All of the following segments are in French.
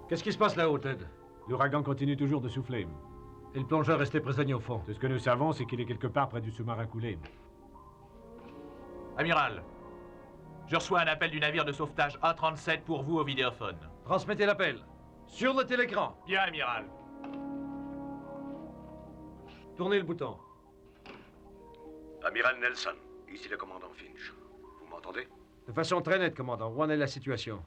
Qu'est-ce qui se passe là-haut, Ted? L'ouragan continue toujours de souffler. Et le plongeur resté prisonnier au fond. Tout ce que nous savons, c'est qu'il est quelque part près du sous-marin coulé. Amiral, je reçois un appel du navire de sauvetage A-37 pour vous au vidéophone. Transmettez l'appel. Sur le télécran. Bien, amiral. Tournez le bouton. Amiral Nelson, ici le commandant Finch. Vous m'entendez? De façon très nette, commandant. Où en est la situation?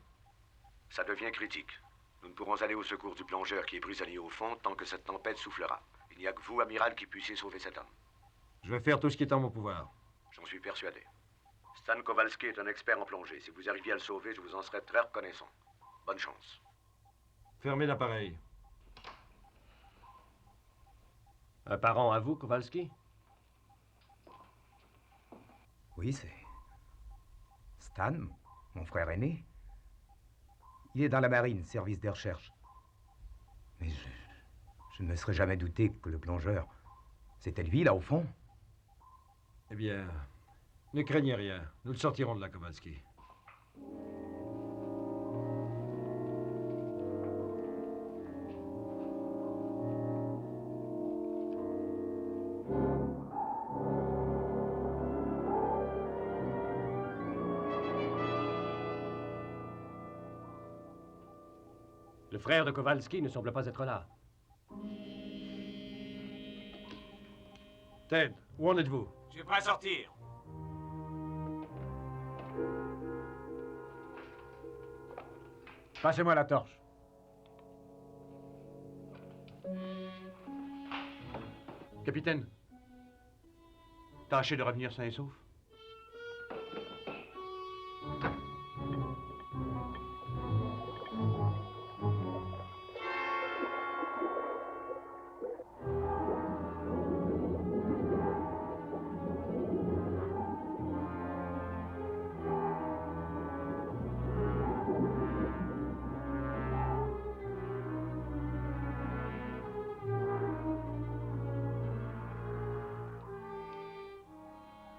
Ça devient critique. Nous ne pourrons aller au secours du plongeur qui est prisonnier au fond tant que cette tempête soufflera. Il n'y a que vous, amiral, qui puissiez sauver cet homme. Je vais faire tout ce qui est en mon pouvoir. J'en suis persuadé. Stan Kowalski est un expert en plongée. Si vous arriviez à le sauver, je vous en serais très reconnaissant. Bonne chance. Fermez l'appareil. Un parent à vous, Kowalski? Oui, c'est Stan, mon frère aîné. Il est dans la marine, service des recherches. Mais je ne me serais jamais douté que le plongeur, c'était lui, là, au fond. Eh bien, ne craignez rien. Nous le sortirons de là, Kowalski. Le frère de Kowalski ne semble pas être là. Ted, où en êtes-vous? Je suis prêt à sortir. Passez-moi la torche. Capitaine, tâchez de revenir sain et sauf.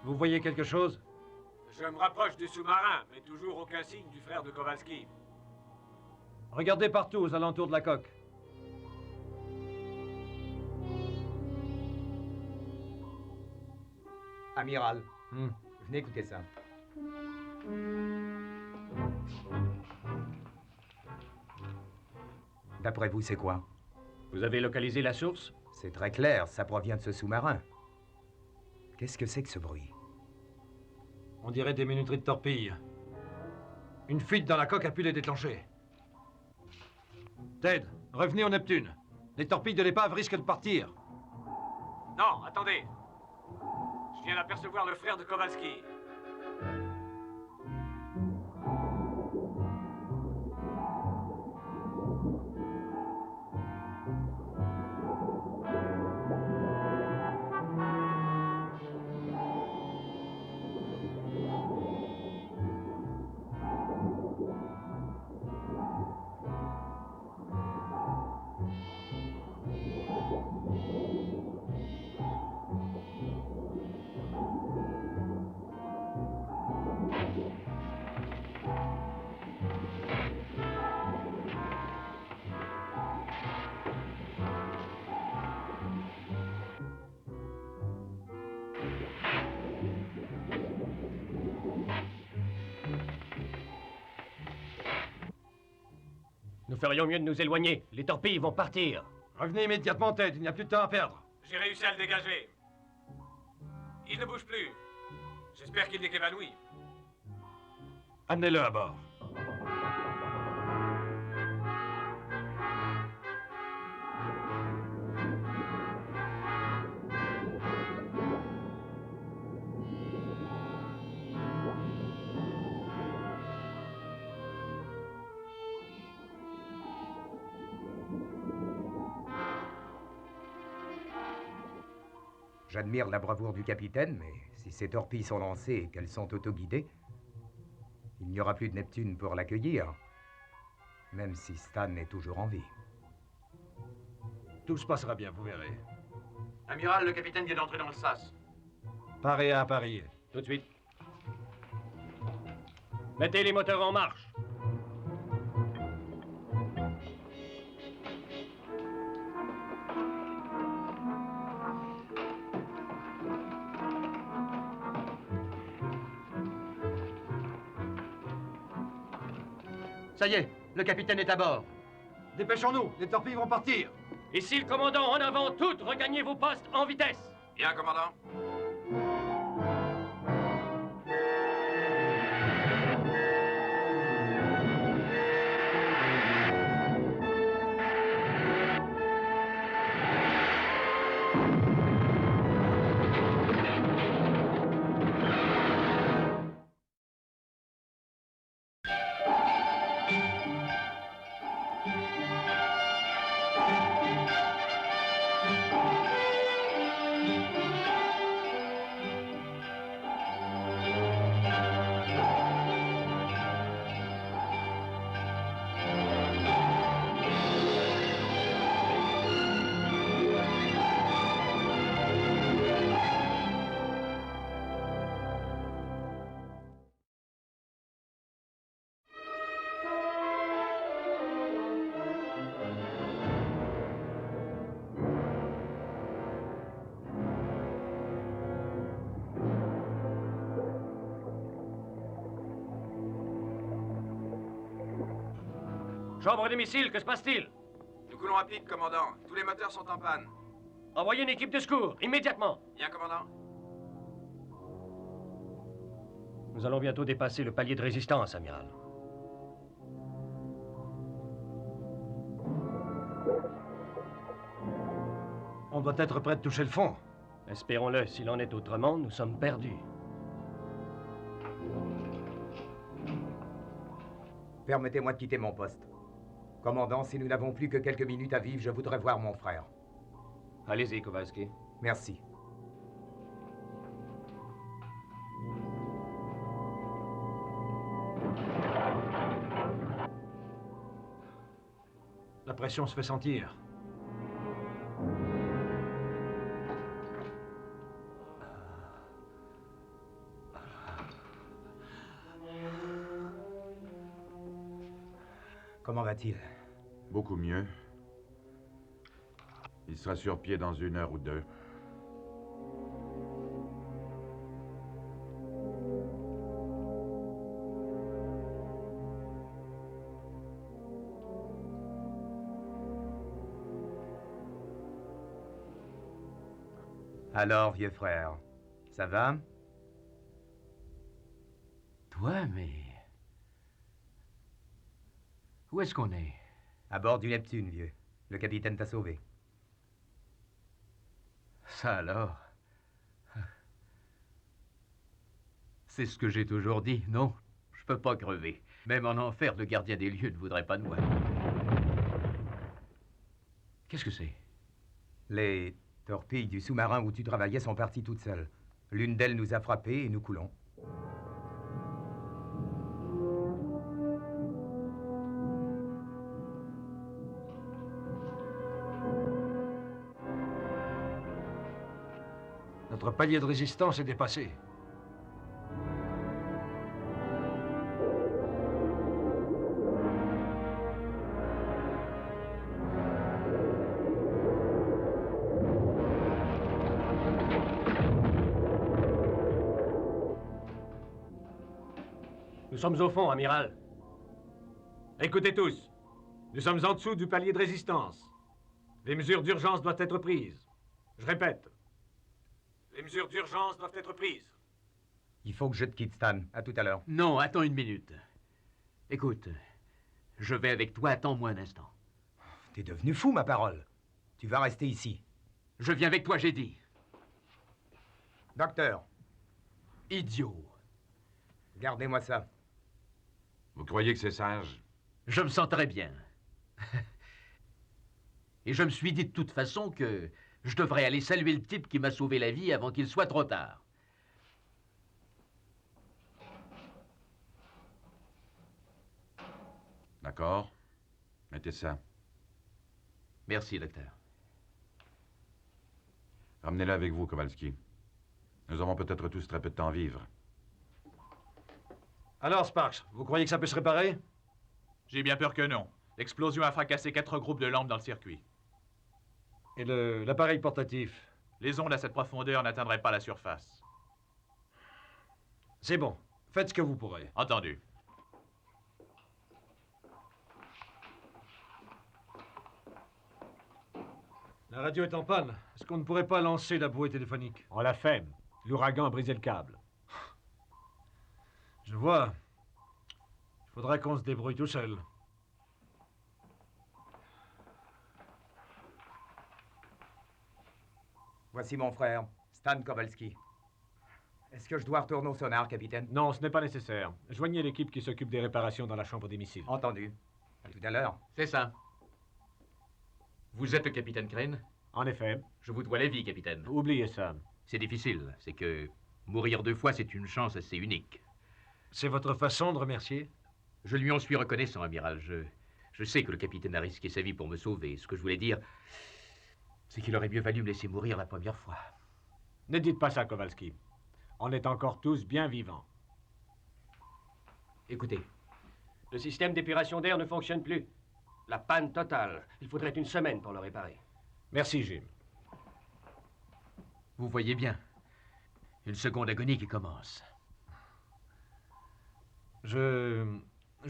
Vous voyez quelque chose? Je me rapproche du sous-marin, mais toujours aucun signe du frère de Kowalski. Regardez partout aux alentours de la coque. Amiral, venez écouter ça. D'après vous, c'est quoi? Vous avez localisé la source? C'est très clair, ça provient de ce sous-marin. Qu'est-ce que c'est que ce bruit? On dirait des minuteries de torpilles. Une fuite dans la coque a pu les déclencher. Ted, revenez au Neptune. Les torpilles de l'épave risquent de partir. Non, attendez. Je viens d'apercevoir le frère de Kowalski. Nous ferions mieux de nous éloigner. Les torpilles vont partir. Revenez immédiatement, Ted. Il n'y a plus de temps à perdre. J'ai réussi à le dégager. Il ne bouge plus. J'espère qu'il n'est qu'évanoui. Amenez-le à bord. J'admire la bravoure du capitaine, mais si ces torpilles sont lancées et qu'elles sont autoguidées, il n'y aura plus de Neptune pour l'accueillir, même si Stan est toujours en vie. Tout se passera bien, vous verrez. Amiral, le capitaine vient d'entrer dans le sas. Parez à apparier. Tout de suite. Mettez les moteurs en marche. Ça y est, le capitaine est à bord. Dépêchons-nous, les torpilles vont partir. Ici le commandant, en avant, toutes, regagnez vos postes en vitesse. Bien, commandant. Chambre des missiles, que se passe-t-il? Nous coulons à pic, commandant. Tous les moteurs sont en panne. Envoyez une équipe de secours, immédiatement. Bien, commandant. Nous allons bientôt dépasser le palier de résistance, amiral. On doit être prêt de toucher le fond. Espérons-le, s'il en est autrement, nous sommes perdus. Permettez-moi de quitter mon poste. Commandant, si nous n'avons plus que quelques minutes à vivre, je voudrais voir mon frère. Allez-y, Kowalski. Merci. La pression se fait sentir. Comment va-t-il? Beaucoup mieux. Il sera sur pied dans 1 heure ou 2. Alors, vieux frère, ça va? Toi, mais... Où est-ce qu'on est? À bord du Neptune, vieux. Le capitaine t'a sauvé. Ça alors? C'est ce que j'ai toujours dit, non? Je peux pas crever. Même en enfer, le gardien des lieux ne voudrait pas de moi. Qu'est-ce que c'est? Les torpilles du sous-marin où tu travaillais sont parties toutes seules. L'une d'elles nous a frappés et nous coulons. Notre palier de résistance est dépassé. Nous sommes au fond, amiral. Écoutez tous. Nous sommes en dessous du palier de résistance. Les mesures d'urgence doivent être prises. Je répète. Les mesures d'urgence doivent être prises. Il faut que je te quitte, Stan. À tout à l'heure. Non, attends une minute. Écoute, je vais avec toi, attends-moi un instant. T'es devenu fou, ma parole. Tu vas rester ici. Je viens avec toi, j'ai dit. Docteur, Idiot. gardez-moi ça. Vous croyez que c'est sage? Je me sens très bien. Et je me suis dit de toute façon que je devrais aller saluer le type qui m'a sauvé la vie avant qu'il soit trop tard. D'accord. Mettez ça. Merci, docteur. Ramenez-la avec vous, Kowalski. Nous avons peut-être tous très peu de temps à vivre. Alors, Sparks, vous croyez que ça peut se réparer? J'ai bien peur que non. L'explosion a fracassé 4 groupes de lampes dans le circuit. Et l'appareil portatif? Les ondes à cette profondeur n'atteindraient pas la surface. C'est bon. Faites ce que vous pourrez. Entendu. La radio est en panne. Est-ce qu'on ne pourrait pas lancer la bouée téléphonique? On l'a fait. L'ouragan a brisé le câble. Je vois. Il faudrait qu'on se débrouille tout seul. Voici mon frère, Stan Kowalski. Est-ce que je dois retourner au sonar, capitaine? Non, ce n'est pas nécessaire. Joignez l'équipe qui s'occupe des réparations dans la chambre des missiles. Entendu. À tout à l'heure. C'est ça. Vous êtes le capitaine Crane? En effet. Je vous dois la vie, capitaine. Oubliez ça. C'est difficile. C'est que mourir 2 fois, c'est une chance assez unique. C'est votre façon de remercier? Je lui en suis reconnaissant, amiral. Je sais que le capitaine a risqué sa vie pour me sauver. Ce que je voulais dire, c'est qu'il aurait mieux valu me laisser mourir la première fois. Ne dites pas ça, Kowalski. On est encore tous bien vivants. Écoutez, Le système d'épuration d'air ne fonctionne plus. La panne totale. Il faudrait une semaine pour le réparer. Merci, Jim. vous voyez bien. Une seconde agonie qui commence. Je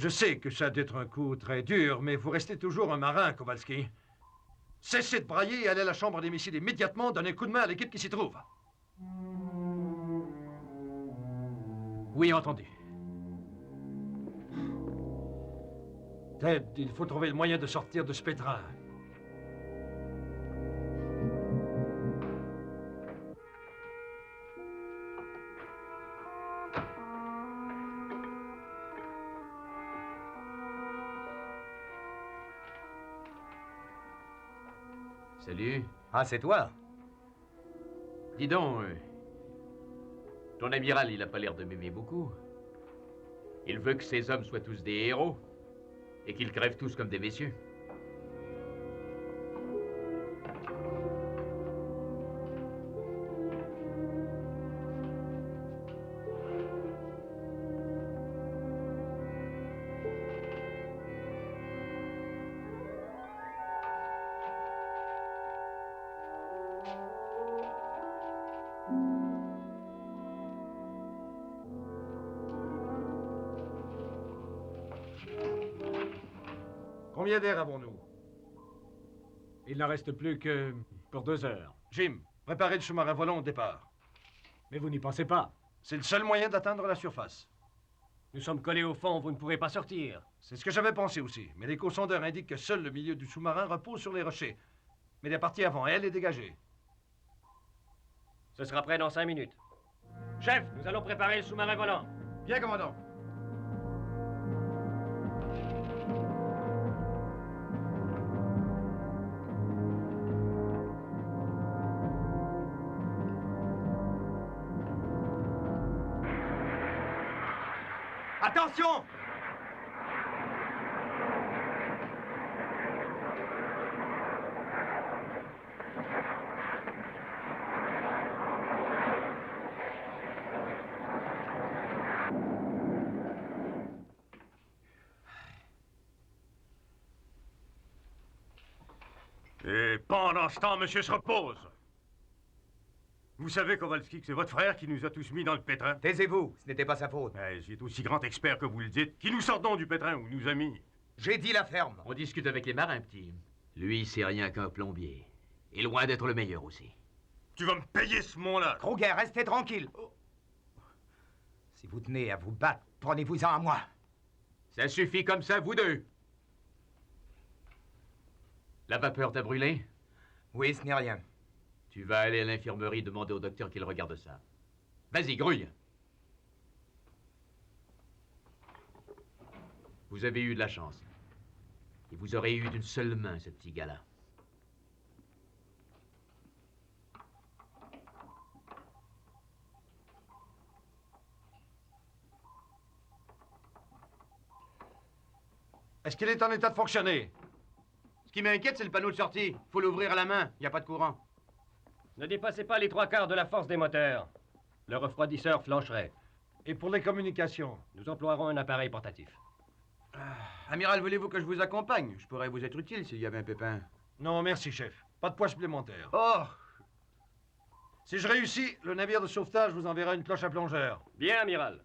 sais que ça doit être un coup très dur, mais vous restez toujours un marin, Kowalski. Cessez de brailler et allez à la chambre des missiles immédiatement, donnez un coup de main à l'équipe qui s'y trouve. Oui, entendu. Ted, il faut trouver le moyen de sortir de ce pétrin. Salut. Ah, c'est toi? Dis donc, ton amiral, il a pas l'air de m'aimer beaucoup. Il veut que ces hommes soient tous des héros et qu'ils crèvent tous comme des messieurs. Combien d'air avons-nous? Il n'en reste plus que pour 2 heures. Jim, préparez le sous-marin volant au départ. Mais vous n'y pensez pas. C'est le seul moyen d'atteindre la surface. Nous sommes collés au fond, vous ne pourrez pas sortir. C'est ce que j'avais pensé aussi, mais l'écho-sondeur indique que seul le milieu du sous-marin repose sur les rochers. Mais la partie avant elle est dégagée. Ce sera prêt dans 5 minutes. Chef, nous allons préparer le sous-marin volant. Bien, commandant. Attention! Et pendant ce temps, monsieur se repose. Vous savez, Kowalski, que c'est votre frère qui nous a tous mis dans le pétrin. Taisez-vous, ce n'était pas sa faute. J'ai aussi grand expert que vous le dites. Qui nous sort donc du pétrin où il nous a mis? J'ai dit la ferme. On discute avec les marins, petit. Lui, c'est rien qu'un plombier. Et loin d'être le meilleur aussi. Tu vas me payer ce mot-là. Kruger, restez tranquille. Si vous tenez à vous battre, prenez-vous-en à moi. Ça suffit comme ça, vous deux. La vapeur t'a brûlé? Oui, ce n'est rien. Tu vas aller à l'infirmerie demander au docteur qu'il regarde ça. Vas-y, grouille. Vous avez eu de la chance. Et vous aurez eu d'une seule main, ce petit gars-là. Est-ce qu'il est en état de fonctionner? Ce qui m'inquiète, c'est le panneau de sortie. Faut l'ouvrir à la main. Il n'y a pas de courant. Ne dépassez pas les 3/4 de la force des moteurs. Le refroidisseur flancherait. Et pour les communications? Nous emploierons un appareil portatif. Amiral, voulez-vous que je vous accompagne? Je pourrais vous être utile s'il y avait un pépin. Non, merci, chef. Pas de poids supplémentaire. Oh! Si je réussis, le navire de sauvetage vous enverra une cloche à plongeur. Bien, amiral.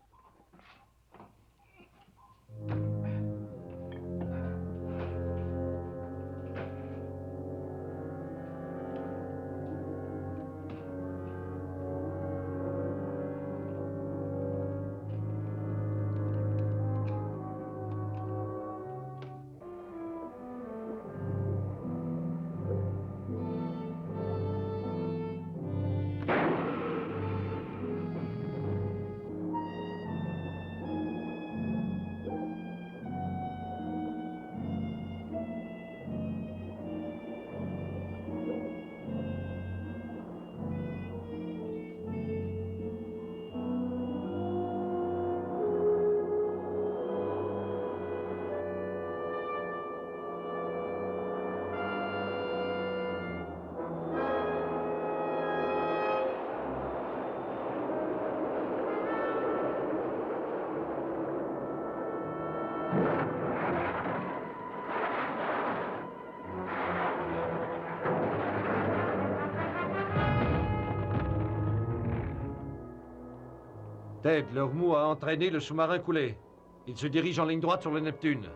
Ted, leur mou a entraîné le sous-marin coulé. Il se dirige en ligne droite sur le Neptune.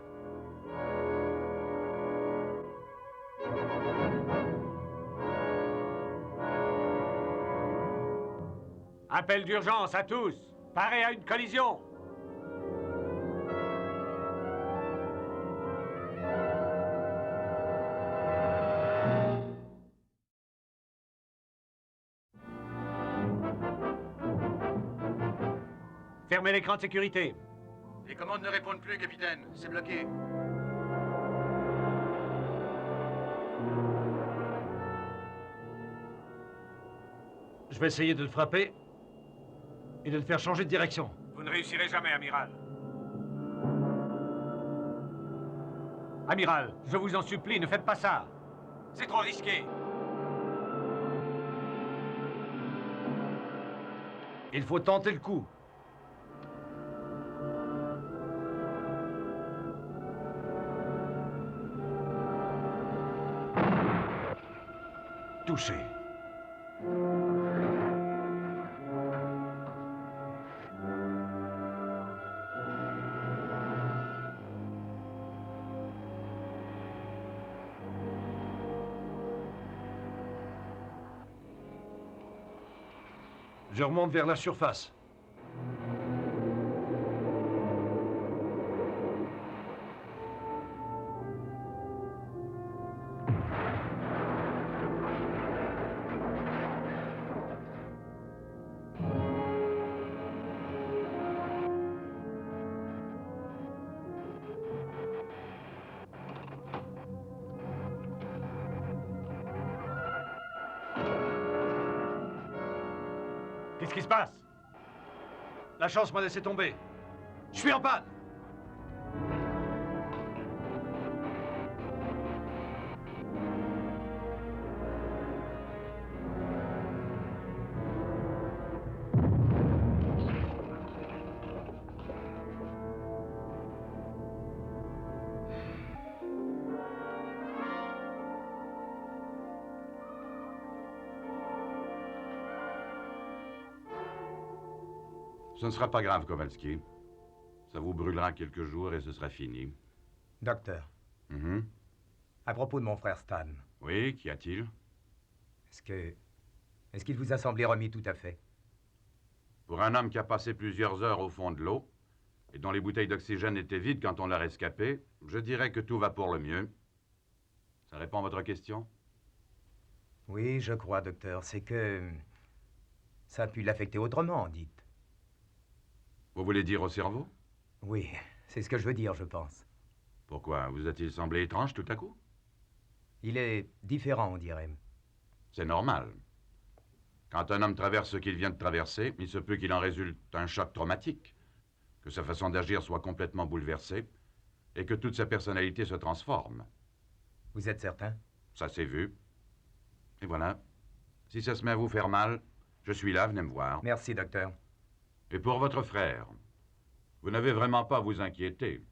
Appel d'urgence à tous. Parez à une collision. Fermez l'écran de sécurité. Les commandes ne répondent plus, capitaine. C'est bloqué. Je vais essayer de le frapper et de le faire changer de direction. Vous ne réussirez jamais, amiral. Amiral, je vous en supplie, ne faites pas ça. C'est trop risqué. Il faut tenter le coup. Touché. Je remonte vers la surface. Qu'est-ce qui se passe? La chance m'a laissé tomber. Je suis en panne. Ce ne sera pas grave, Kowalski. Ça vous brûlera quelques jours et ce sera fini. Docteur, Mhm. à propos de mon frère Stan, Oui, qu'y a-t-il? est-ce qu'il vous a semblé remis tout à fait? Pour un homme qui a passé plusieurs heures au fond de l'eau et dont les bouteilles d'oxygène étaient vides quand on l'a rescapé, je dirais que tout va pour le mieux. Ça répond à votre question? Oui, je crois, docteur. C'est que ça a pu l'affecter autrement, dites. Vous voulez dire au cerveau? Oui, c'est ce que je veux dire, je pense. Pourquoi? Vous a-t-il semblé étrange tout à coup? Il est différent, on dirait. C'est normal. Quand un homme traverse ce qu'il vient de traverser, il se peut qu'il en résulte un choc traumatique, que sa façon d'agir soit complètement bouleversée et que toute sa personnalité se transforme. Vous êtes certain? Ça s'est vu. Et voilà. Si ça se met à vous faire mal, je suis là, venez me voir. Merci, docteur. Et pour votre frère, vous n'avez vraiment pas à vous inquiéter.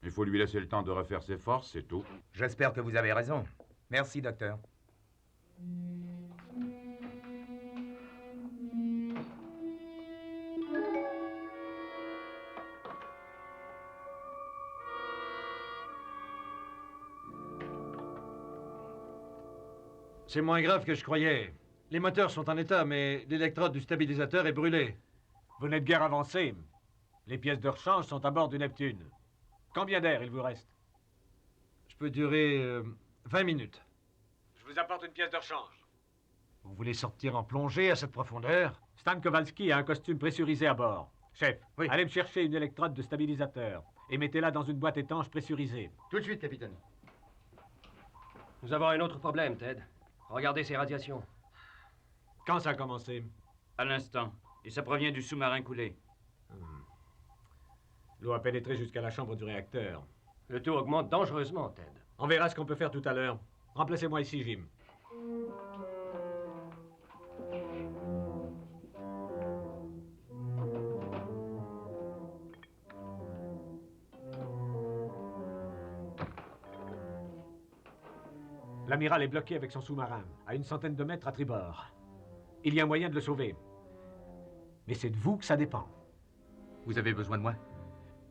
Il faut lui laisser le temps de refaire ses forces, c'est tout. J'espère que vous avez raison. Merci, docteur. C'est moins grave que je croyais. Les moteurs sont en état, mais l'électrode du stabilisateur est brûlée. Vous n'êtes guère avancé. Les pièces de rechange sont à bord du Neptune. Combien d'air il vous reste? Je peux durer 20 minutes. Je vous apporte une pièce de rechange. Vous voulez sortir en plongée à cette profondeur? Stan Kowalski a un costume pressurisé à bord. Chef, Oui. allez me chercher une électrode de stabilisateur et mettez-la dans une boîte étanche pressurisée. Tout de suite, capitaine. Nous avons un autre problème, Ted. Regardez ces radiations. Quand ça a commencé? À l'instant. Et ça provient du sous-marin coulé. L'eau a pénétré jusqu'à la chambre du réacteur. Le taux augmente dangereusement, Ted. On verra ce qu'on peut faire tout à l'heure. Remplacez-moi ici, Jim. L'amiral est bloqué avec son sous-marin, à une centaine de mètres à tribord. Il y a un moyen de le sauver. Mais c'est de vous que ça dépend. Vous avez besoin de moi?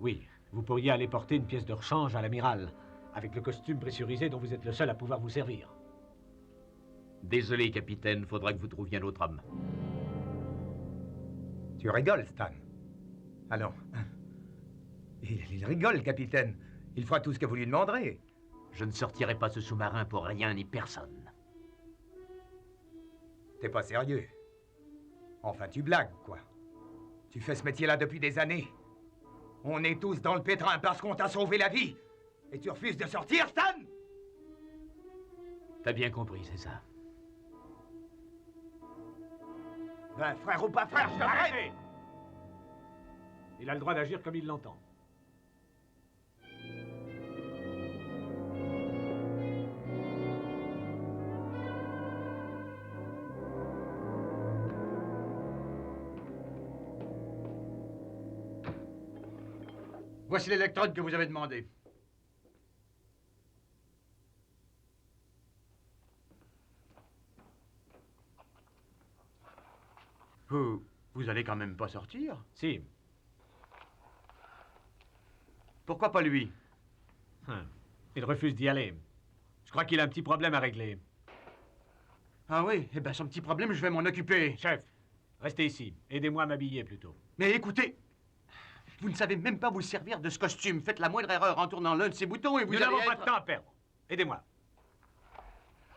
Oui, vous pourriez aller porter une pièce de rechange à l'amiral, avec le costume pressurisé dont vous êtes le seul à pouvoir vous servir. Désolé, capitaine, faudra que vous trouviez un autre homme. Tu rigoles, Stan. Ah non. Il rigole, capitaine. Il fera tout ce que vous lui demanderez. Je ne sortirai pas ce sous-marin pour rien ni personne. T'es pas sérieux. Enfin, tu blagues, quoi. Tu fais ce métier-là depuis des années. On est tous dans le pétrin parce qu'on t'a sauvé la vie. Et tu refuses de sortir, Stan? T'as bien compris, c'est ça. Ben, frère ou pas frère, je t'arrête! Il a le droit d'agir comme il l'entend. Voici l'électrode que vous avez demandé. Vous allez quand même pas sortir? Si. Pourquoi pas lui? Il refuse d'y aller. Je crois qu'il a un petit problème à régler. Ah oui? Eh ben, son petit problème, je vais m'en occuper. Chef, restez ici. Aidez-moi à m'habiller plutôt. Mais écoutez, vous ne savez même pas vous servir de ce costume. Faites la moindre erreur en tournant l'un de ces boutons et vous Nous allez n'avons pas de temps à perdre. Aidez-moi.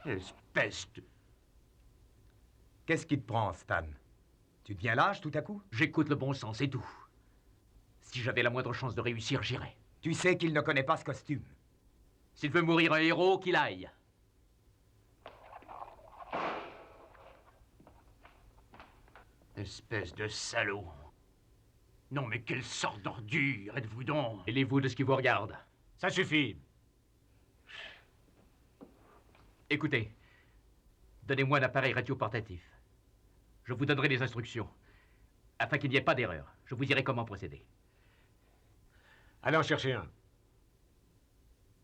Espèce de... Qu'est-ce qui te prend, Stan? Tu deviens lâche tout à coup? J'écoute le bon sens, c'est tout. Si j'avais la moindre chance de réussir, j'irais. Tu sais qu'il ne connaît pas ce costume. S'il veut mourir un héros, qu'il aille. Espèce de salaud. Non, mais quelle sorte d'ordure êtes-vous donc? Mêlez-vous de ce qui vous regarde. Ça suffit. Écoutez, donnez-moi un appareil radio portatif. Je vous donnerai des instructions. Afin qu'il n'y ait pas d'erreur, je vous dirai comment procéder. Allez en chercher un.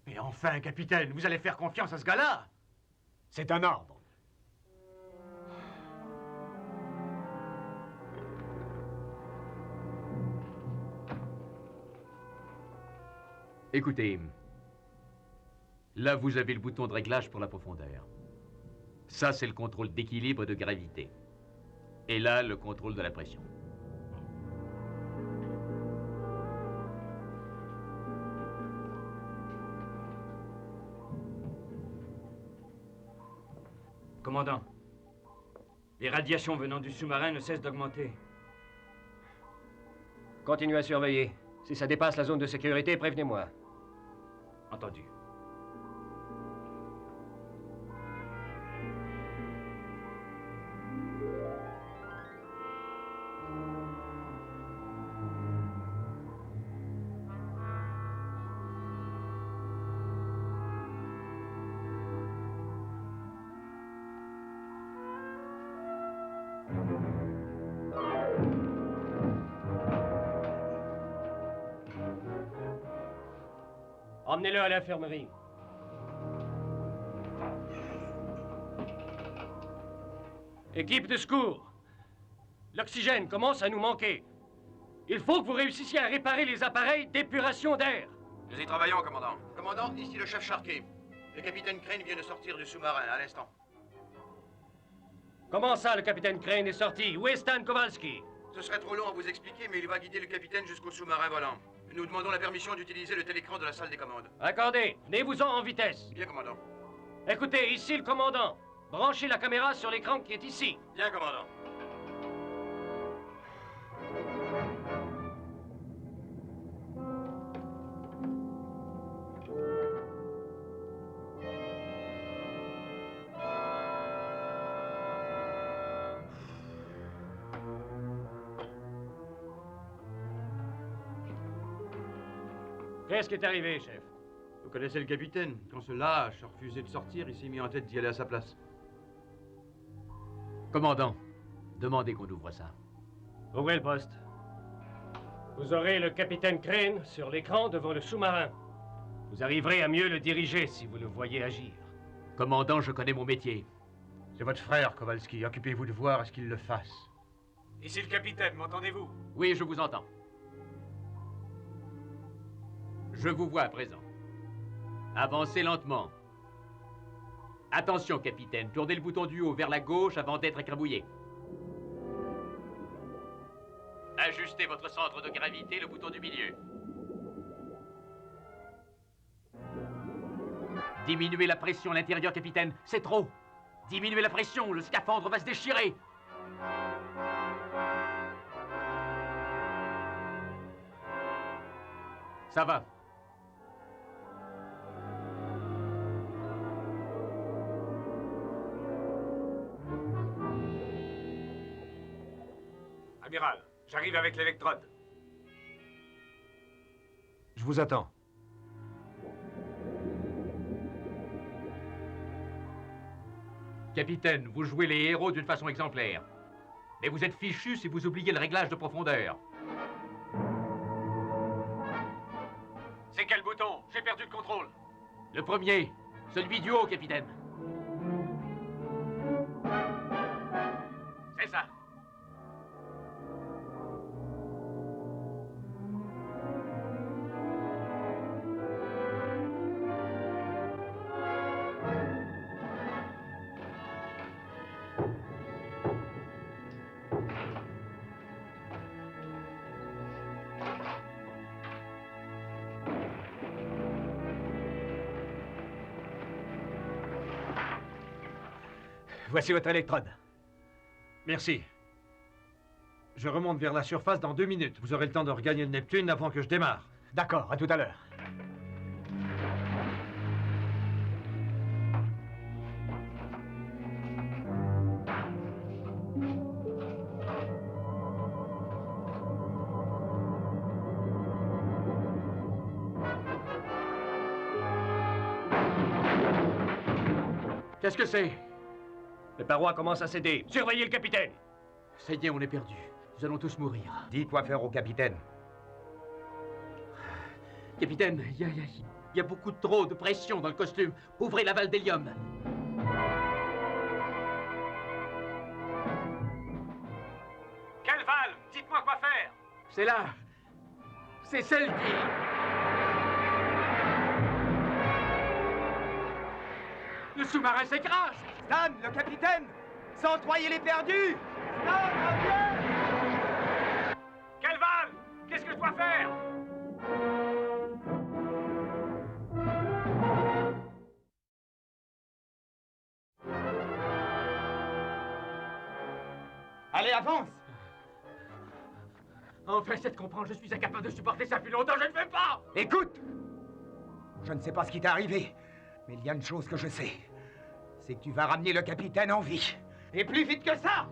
Mais enfin, capitaine, vous allez faire confiance à ce gars-là? C'est un ordre. Écoutez, là vous avez le bouton de réglage pour la profondeur. Ça, c'est le contrôle d'équilibre et de gravité. Et là, le contrôle de la pression. Commandant, les radiations venant du sous-marin ne cessent d'augmenter. Continuez à surveiller. Si ça dépasse la zone de sécurité, prévenez-moi. Entendu. Emmenez-le à l'infirmerie. Équipe de secours, l'oxygène commence à nous manquer. Il faut que vous réussissiez à réparer les appareils d'épuration d'air. Nous y travaillons, commandant. Commandant, ici le chef Sharkey. Le capitaine Crane vient de sortir du sous-marin à l'instant. Comment ça, le capitaine Crane est sorti? Où est Stan Kowalski? Ce serait trop long à vous expliquer, mais il va guider le capitaine jusqu'au sous-marin volant. Nous demandons la permission d'utiliser le télécran de la salle des commandes. Accordé. Venez-vous-en en vitesse. Bien, commandant. Écoutez, ici le commandant. Branchez la caméra sur l'écran qui est ici. Bien, commandant. Qu'est-ce qui est arrivé, chef? Vous connaissez le capitaine. Quand ce lâche a refusé de sortir, il s'est mis en tête d'y aller à sa place. Commandant, demandez qu'on ouvre ça. Ouvrez le poste. Vous aurez le capitaine Crane sur l'écran devant le sous-marin. Vous arriverez à mieux le diriger si vous le voyez agir. Commandant, je connais mon métier. C'est votre frère, Kowalski. Occupez-vous de voir à ce qu'il le fasse. Ici le capitaine, m'entendez-vous? Oui, je vous entends. Je vous vois à présent. Avancez lentement. Attention, capitaine. Tournez le bouton du haut vers la gauche avant d'être écrabouillé. Ajustez votre centre de gravité, le bouton du milieu. Diminuez la pression à l'intérieur, capitaine. C'est trop. Diminuez la pression, le scaphandre va se déchirer. Ça va. Amiral, j'arrive avec l'électrode. Je vous attends. Capitaine, vous jouez les héros d'une façon exemplaire. Mais vous êtes fichu si vous oubliez le réglage de profondeur. C'est quel bouton? J'ai perdu le contrôle. Le premier, celui du haut, capitaine. C'est ça. Voici votre électrode. Merci. Je remonte vers la surface dans 2 minutes. Vous aurez le temps de regagner le Neptune avant que je démarre. D'accord, à tout à l'heure. Qu'est-ce que c'est? Les parois commencent à céder. Surveillez le capitaine. Ça y est, on est perdu. Nous allons tous mourir. Dites quoi faire au capitaine. Capitaine, il y a beaucoup trop de pression dans le costume. Ouvrez la valve d'hélium. Quelle valve? Dites-moi quoi faire. C'est là. C'est celle qui... Le sous-marin s'écrase. Stan, le capitaine! 103, il est perdu! Stan, reviens! Quelle valve? Qu'est-ce que je dois faire? Allez, avance! Enfin, c'est de comprendre, je suis incapable de supporter ça plus longtemps, je ne veux pas! Écoute! Je ne sais pas ce qui t'est arrivé, mais il y a une chose que je sais. C'est que tu vas ramener le capitaine en vie. Et plus vite que ça!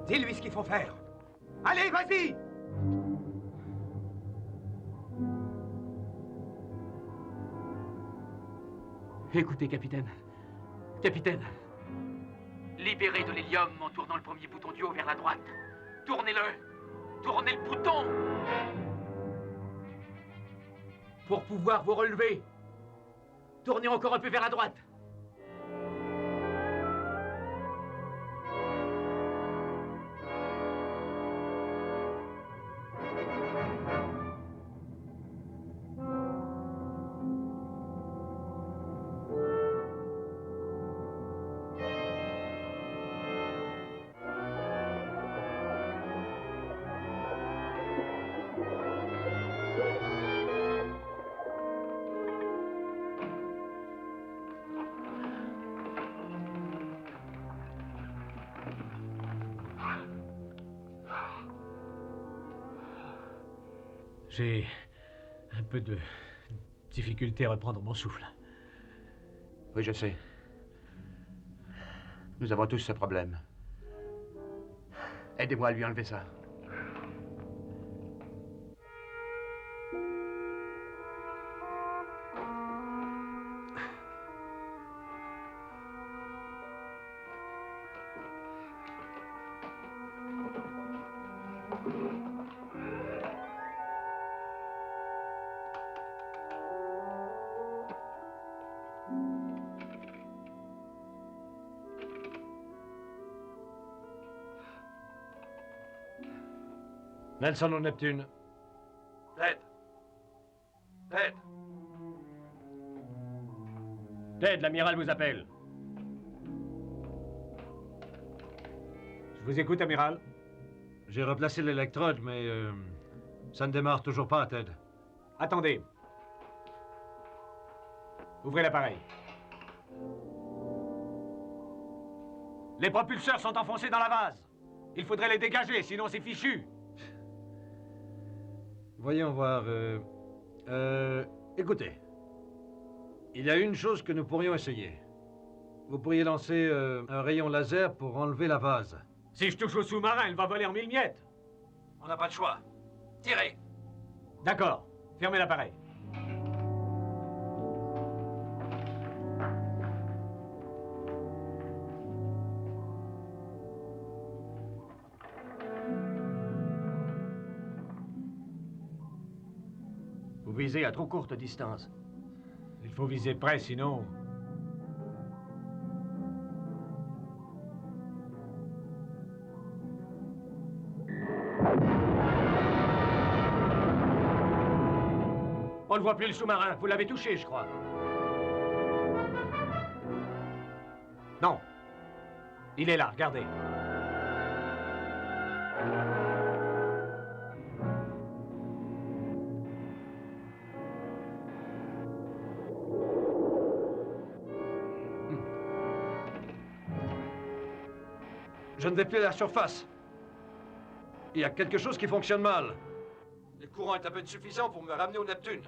Dis-lui ce qu'il faut faire. Allez, vas-y! Écoutez, capitaine. Capitaine. Libérez de l'hélium en tournant le premier bouton du haut vers la droite. Tournez-le. Tournez le bouton. Pour pouvoir vous relever. Tournez encore un peu vers la droite. J'ai un peu de difficulté à reprendre mon souffle. Oui, je sais. Nous avons tous ce problème. Aidez-moi à lui enlever ça. Nelson au Neptune. Ted. Ted. Ted, l'amiral vous appelle. Je vous écoute, amiral. J'ai replacé l'électrode, mais ça ne démarre toujours pas, Ted. Attendez. Ouvrez l'appareil. Les propulseurs sont enfoncés dans la vase. Il faudrait les dégager, sinon c'est fichu. Voyons voir. Écoutez. Il y a une chose que nous pourrions essayer. Vous pourriez lancer un rayon laser pour enlever la vase. Si je touche au sous-marin, il va voler en 1000 miettes. On n'a pas de choix. Tirez. D'accord. Fermez l'appareil. Vous visez à trop courte distance. Il faut viser près, sinon... On ne voit plus le sous-marin. Vous l'avez touché, je crois. Non. Il est là, regardez. Je ne vais plus à la surface. Il y a quelque chose qui fonctionne mal. Le courant est à peine suffisant pour me ramener au Neptune.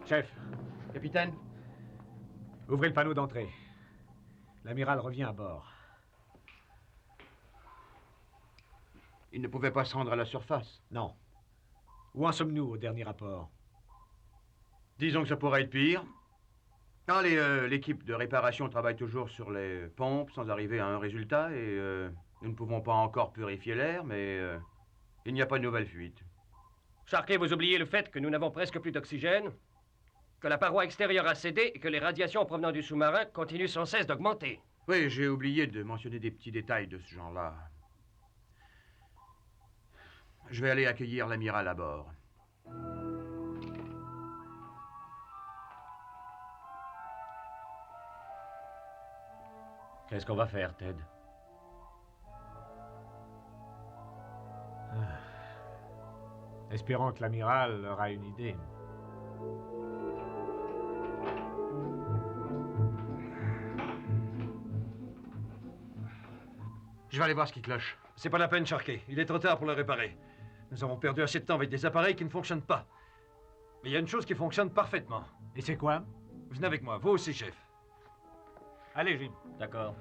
Chef, Capitaine? ouvrez le panneau d'entrée. L'amiral revient à bord. Il ne pouvait pas se rendre à la surface. Non. Où en sommes-nous au dernier rapport? Disons que ça pourrait être pire. Non, l'équipe de réparation travaille toujours sur les pompes sans arriver à un résultat et nous ne pouvons pas encore purifier l'air, mais il n'y a pas de nouvelle fuite. Sharkey, vous oubliez le fait que nous n'avons presque plus d'oxygène, que la paroi extérieure a cédé et que les radiations provenant du sous-marin continuent sans cesse d'augmenter. Oui, j'ai oublié de mentionner des petits détails de ce genre-là. Je vais aller accueillir l'amiral à bord. Qu'est-ce qu'on va faire, Ted? Espérons que l'amiral aura une idée. Je vais aller voir ce qui cloche. C'est pas la peine, Sharkey. Il est trop tard pour le réparer. Nous avons perdu assez de temps avec des appareils qui ne fonctionnent pas. Mais il y a une chose qui fonctionne parfaitement. Et c'est quoi? Venez avec moi, vous aussi, chef. Allez, Jim. D'accord.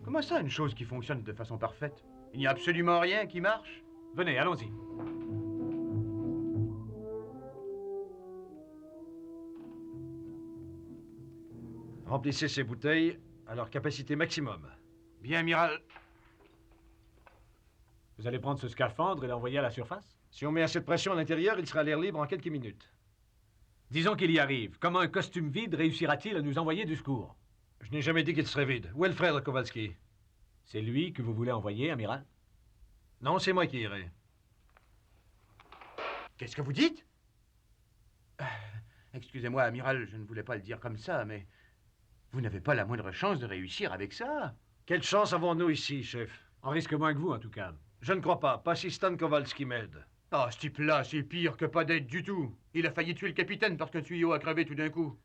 Comment ça, une chose qui fonctionne de façon parfaite? Il n'y a absolument rien qui marche? Venez, allons-y. Remplissez ces bouteilles à leur capacité maximum. Bien, amiral. Vous allez prendre ce scaphandre et l'envoyer à la surface? Si on met assez de pression à l'intérieur, il sera à l'air libre en quelques minutes. Disons qu'il y arrive. Comment un costume vide réussira-t-il à nous envoyer du secours? Je n'ai jamais dit qu'il serait vide. Où est le frère de Kowalski? C'est lui que vous voulez envoyer, amiral? Non, c'est moi qui irai. Qu'est-ce que vous dites? Excusez-moi, amiral, je ne voulais pas le dire comme ça, mais vous n'avez pas la moindre chance de réussir avec ça. Quelle chance avons-nous ici, chef? On risque moins que vous, en tout cas. Je ne crois pas. Pas si Stan Kowalski m'aide. Ah, ce type-là, c'est pire que pas d'aide du tout. Il a failli tuer le capitaine parce qu'un tuyau a crevé tout d'un coup.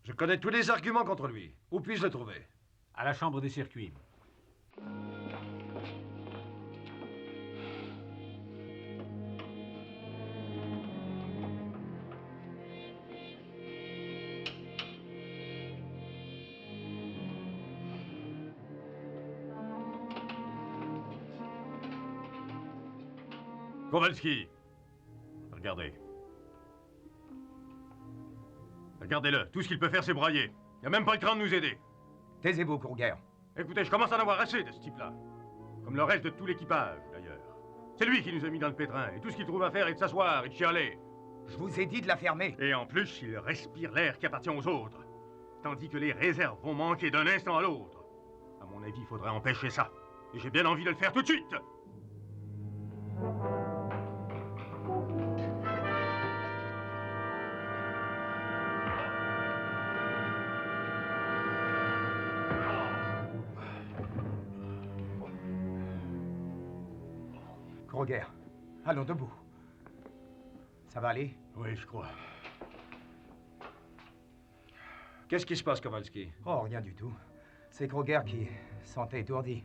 Je connais tous les arguments contre lui. Où puis-je le trouver? À la chambre des circuits. Kowalski. Regardez. Regardez-le. Tout ce qu'il peut faire, c'est brailler. Il n'y a même pas le cran de nous aider. Taisez-vous, Kruger. Écoutez, je commence à en avoir assez de ce type-là. Comme le reste de tout l'équipage, d'ailleurs. C'est lui qui nous a mis dans le pétrin, et tout ce qu'il trouve à faire est de s'asseoir et de chialer. Je vous ai dit de la fermer. Et en plus, il respire l'air qui appartient aux autres. Tandis que les réserves vont manquer d'un instant à l'autre. À mon avis, il faudrait empêcher ça. Et j'ai bien envie de le faire tout de suite. Kroger, allons debout. Ça va aller? Oui, je crois. Qu'est-ce qui se passe, Kowalski? Oh, rien du tout. C'est Kroger qui sentait étourdi.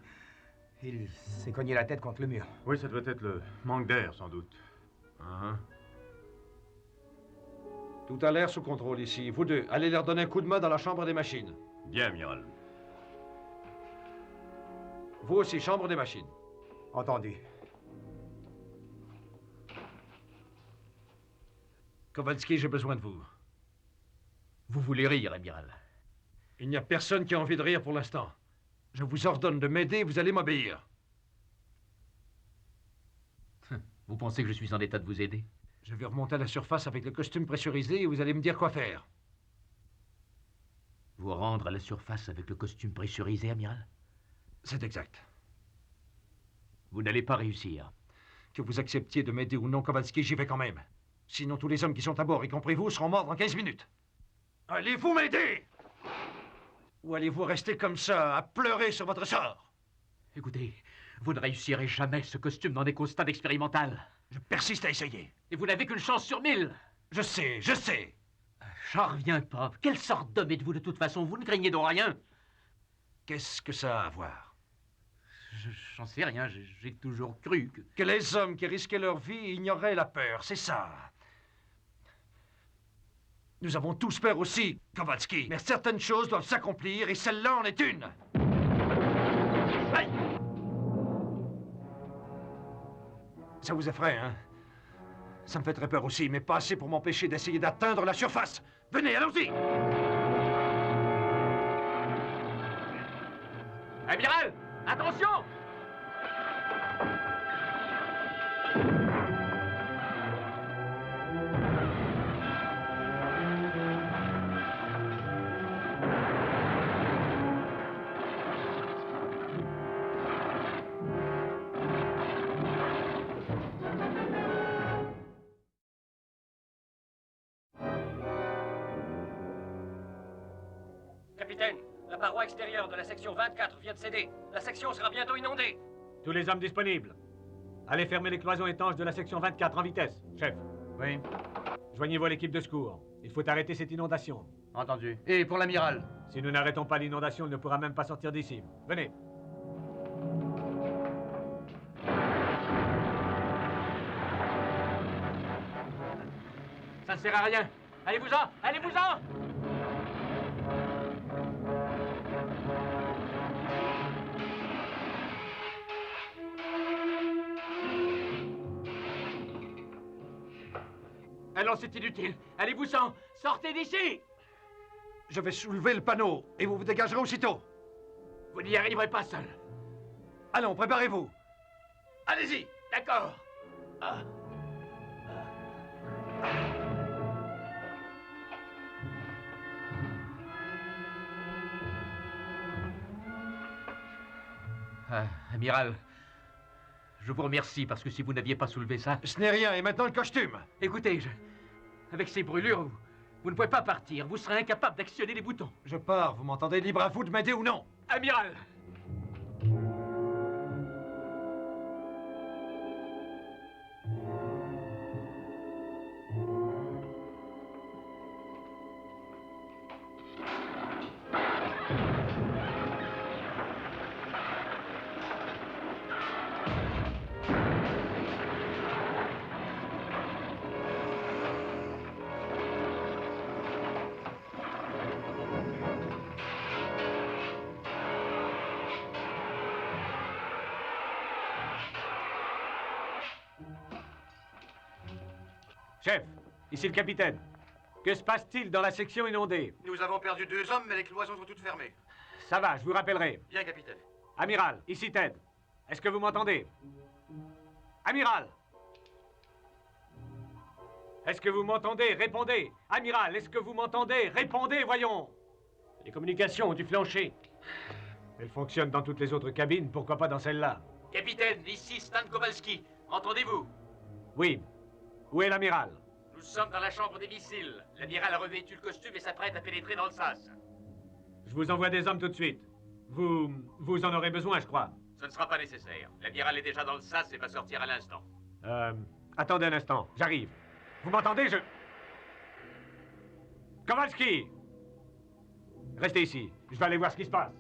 Il s'est cogné la tête contre le mur. Oui, ça devait être le manque d'air, sans doute. Tout a l'air sous contrôle ici. Vous deux, allez leur donner un coup de main dans la chambre des machines. Bien, amiral. Vous aussi, chambre des machines. Entendu. Kowalski, j'ai besoin de vous. Vous voulez rire, amiral? Il n'y a personne qui a envie de rire pour l'instant. Je vous ordonne de m'aider, vous allez m'obéir. Vous pensez que je suis en état de vous aider? Je vais remonter à la surface avec le costume pressurisé et vous allez me dire quoi faire. Vous rendre à la surface avec le costume pressurisé, amiral? C'est exact. Vous n'allez pas réussir. Que vous acceptiez de m'aider ou non, Kowalski, j'y vais quand même. Sinon, tous les hommes qui sont à bord, y compris vous, seront morts dans 15 minutes. Allez-vous m'aider? Ou allez-vous rester comme ça, à pleurer sur votre sort? Écoutez, vous ne réussirez jamais ce costume dans des stade expérimental. Je persiste à essayer. Et vous n'avez qu'une chance sur 1000. Je sais, je sais. J'en reviens pas. Quelle sorte d'homme êtes-vous de toute façon? Vous ne craignez de rien. Qu'est-ce que ça a à voir? J'en sais rien, j'ai toujours cru que les hommes qui risquaient leur vie ignoraient la peur, c'est ça. Nous avons tous peur aussi, Kowalski. Mais certaines choses doivent s'accomplir et celle-là en est une. Aïe! Ça vous effraie, hein? Ça me fait très peur aussi, mais pas assez pour m'empêcher d'essayer d'atteindre la surface. Venez, allons-y! Amiral, attention! Capitaine, la paroi extérieure de la section 24 vient de céder. La section sera bientôt inondée. Tous les hommes disponibles. Allez fermer les cloisons étanches de la section 24 en vitesse, chef. Oui. Joignez-vous à l'équipe de secours. Il faut arrêter cette inondation. Entendu. Et pour l'amiral? Si nous n'arrêtons pas l'inondation, il ne pourra même pas sortir d'ici. Venez. Ça ne sert à rien. Allez-vous-en! Allez-vous-en! Allons, c'est inutile. Allez-vous-en! Sortez d'ici! Je vais soulever le panneau et vous vous dégagerez aussitôt. Vous n'y arriverez pas seul. Allons, préparez-vous. Allez-y! D'accord. Amiral, je vous remercie parce que si vous n'aviez pas soulevé ça... Ce n'est rien, et maintenant le costume. Écoutez, avec ces brûlures, vous ne pouvez pas partir. Vous serez incapable d'actionner les boutons. Je pars, vous m'entendez? Libre à vous de m'aider ou non. Amiral! Chef, ici le capitaine. Que se passe-t-il dans la section inondée? Nous avons perdu 2 hommes, mais les cloisons sont toutes fermées. Ça va, je vous rappellerai. Bien, capitaine. Amiral, ici Ted. Est-ce que vous m'entendez? Amiral! Est-ce que vous m'entendez? Répondez! Amiral, est-ce que vous m'entendez? Répondez, voyons! Les communications ont dû flancher. Elles fonctionnent dans toutes les autres cabines, pourquoi pas dans celle-là? Capitaine, ici Stan Kowalski. Entendez-vous? Oui. Où est l'amiral? Nous sommes dans la chambre des missiles. L'amiral a revêtu le costume et s'apprête à pénétrer dans le sas. Je vous envoie des hommes tout de suite. Vous en aurez besoin, je crois. Ce ne sera pas nécessaire. L'amiral est déjà dans le sas et va sortir à l'instant. Attendez un instant, j'arrive. Vous m'entendez, Kowalski! Restez ici, je vais aller voir ce qui se passe.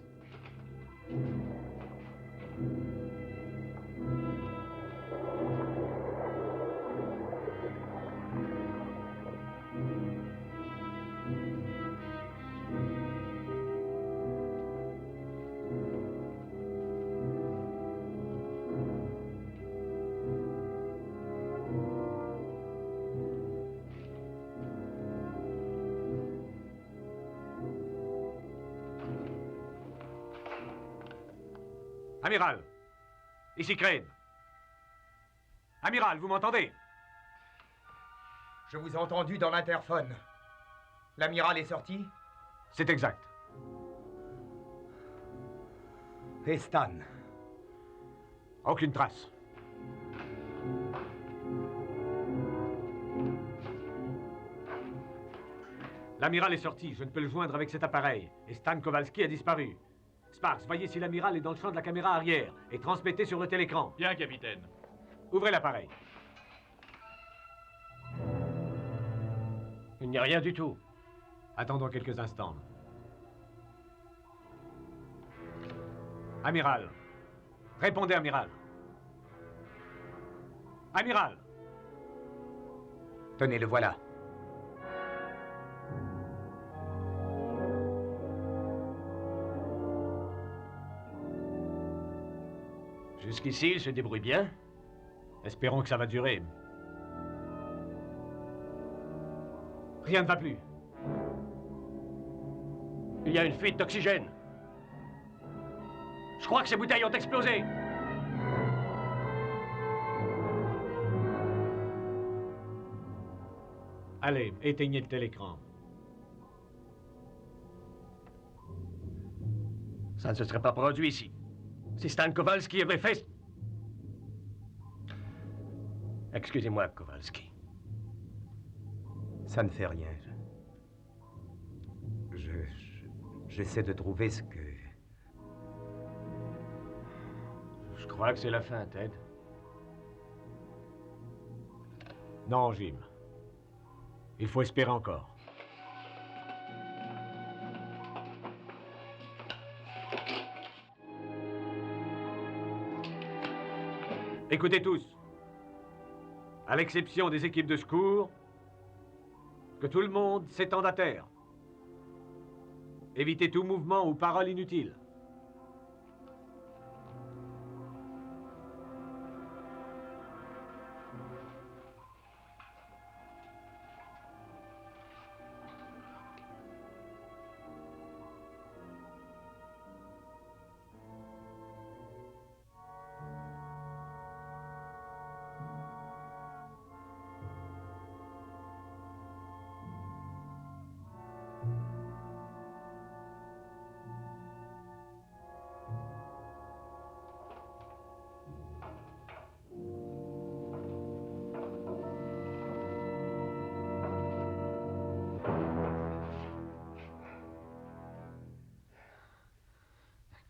Amiral, ici Crane. Amiral, vous m'entendez? Je vous ai entendu dans l'interphone. L'amiral est sorti? C'est exact. Et Stan? Aucune trace. L'amiral est sorti, je ne peux le joindre avec cet appareil. Et Stan Kowalski a disparu. Sparks, voyez si l'amiral est dans le champ de la caméra arrière et transmettez sur le télécran. Bien, capitaine. Ouvrez l'appareil. Il n'y a rien du tout. Attendons quelques instants. Amiral. Répondez, amiral. Amiral. Tenez, le voilà. Jusqu'ici, il se débrouille bien. Espérons que ça va durer. Rien ne va plus. Il y a une fuite d'oxygène. Je crois que ces bouteilles ont explosé. Allez, éteignez le télécran. Ça ne se serait pas produit ici. Si Stan Kowalski avait fait... Excusez-moi, Kowalski. Ça ne fait rien. J'essaie de trouver ce que... Je crois que c'est la fin, Ted. Non, Jim. Il faut espérer encore. Écoutez tous. À l'exception des équipes de secours, que tout le monde s'étende à terre. Évitez tout mouvement ou parole inutile.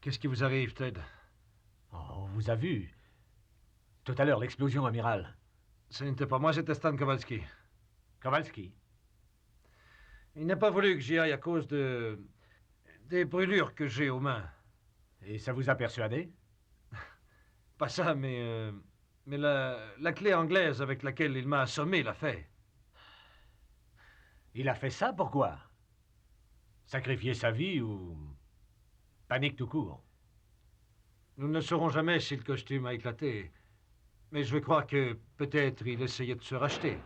Qu'est-ce qui vous arrive, Ted? Oh, on vous a vu. Tout à l'heure, l'explosion, amiral. Ce n'était pas moi, c'était Stan Kowalski. Kowalski? Il n'a pas voulu que j'y aille à cause des brûlures que j'ai aux mains. Et ça vous a persuadé? Pas ça, mais la clé anglaise avec laquelle il m'a assommé l'a fait. Il a fait ça, pourquoi? Sacrifier sa vie ou... panique tout court? Nous ne saurons jamais si le costume a éclaté. Mais je crois que peut-être il essayait de se racheter.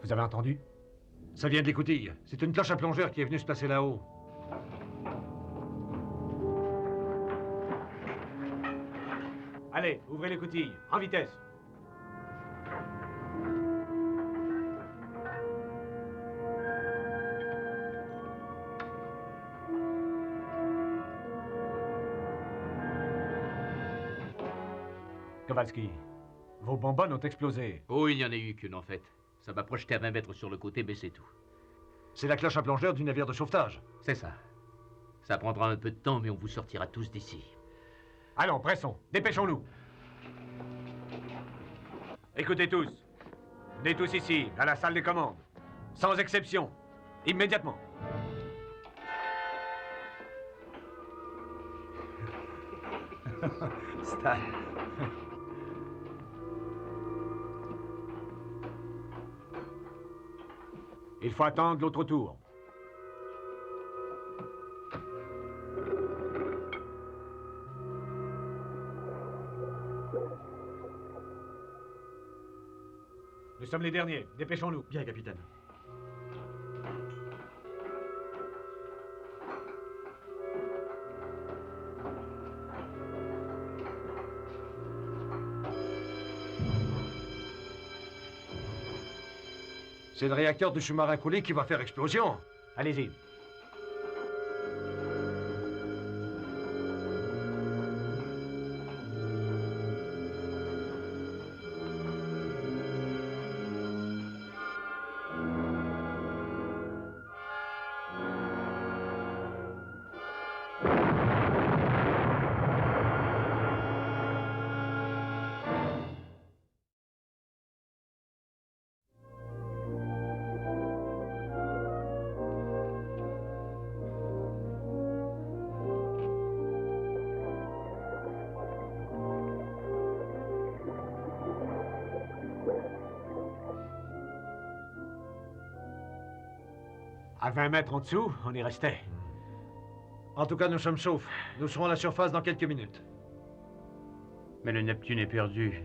Vous avez entendu? Ça vient de l'écoutille. C'est une cloche à plongeur qui est venue se placer là-haut. Allez, ouvrez les coutilles, en vitesse. Kowalski, vos bonbonnes ont explosé. Oh, il n'y en a eu qu'une en fait. Ça m'a projeté à 20 mètres sur le côté, mais c'est tout. C'est la cloche à plongeur du navire de sauvetage. C'est ça. Ça prendra un peu de temps, mais on vous sortira tous d'ici. Allons, pressons, dépêchons-nous. Écoutez tous. Venez tous ici, à la salle des commandes. Sans exception. Immédiatement. Stan. Il faut attendre l'autre tour. Nous sommes les derniers. Dépêchons-nous. Bien, capitaine. C'est le réacteur du sous-marin coulé qui va faire explosion. Allez-y. À 20 mètres en dessous, on y restait. En tout cas, nous sommes saufs. Nous serons à la surface dans quelques minutes. Mais le Neptune est perdu.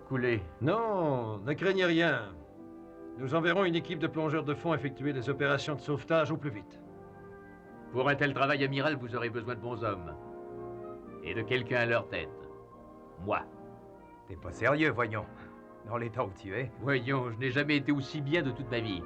Coulé. Non, ne craignez rien. Nous enverrons une équipe de plongeurs de fond effectuer les opérations de sauvetage au plus vite. Pour un tel travail, amiral, vous aurez besoin de bons hommes. Et de quelqu'un à leur tête. Moi. T'es pas sérieux, voyons. Dans l'état où tu es. Voyons, je n'ai jamais été aussi bien de toute ma vie.